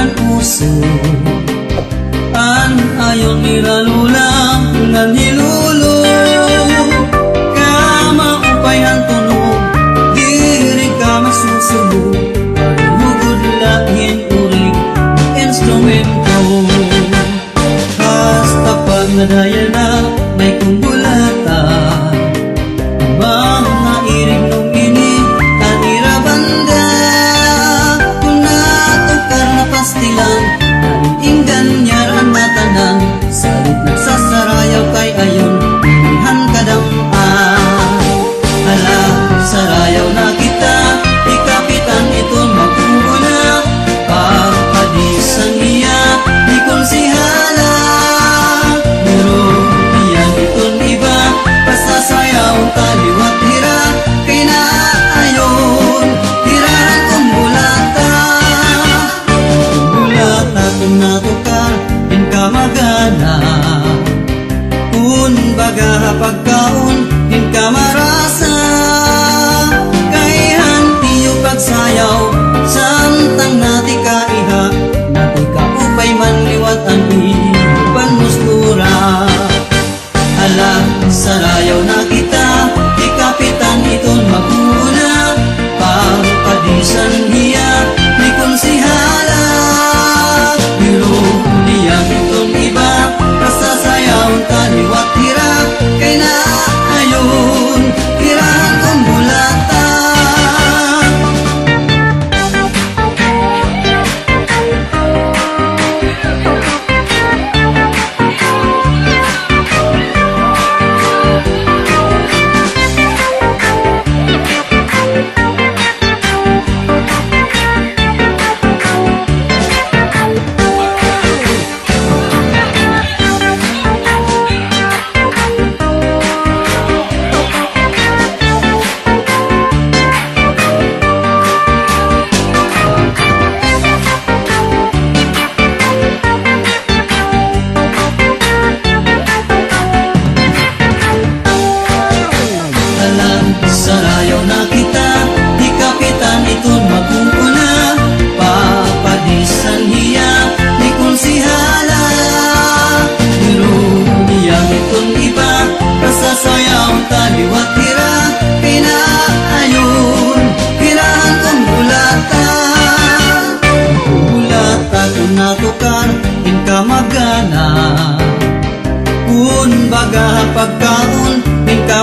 kan puso an ayon nilalulang nan hilulo kamaupay ang tunog diri ka masusubo pagmugod lahin urig instrumento hasta pag nadaya na may kumbulata mga irig nung ini kanira banda kung natukar na pastilan inggan nyaran matanan salit nagsasarayaw kay ayon pilihan kadampan hala sarayaw na kita di kapitan iton magkuuna pagpadisan niya di konsihala pero niya iton iba basta sayaw taliwat hira kay naayon hirahan kong bulata kung natukar in ka magana kun baga pagkaon in ka marasa kay hantiyo pagsayaw samtang nati ka iha nati ka upay manliwat ang iban mustura hala sarayaw na kita di kapitan iton maguna pagpadisan hiya di konsihala taliwat hira kay na ayon hirahan kong bulata sarayaw na kita di kapitan iton magkuuna papadisan hiya di konsihala pero niyang iton iba kasasayaw taliwat hira kay naayon hirahan kong bulata kung natukar in ka magana kun baga pagkaon in ka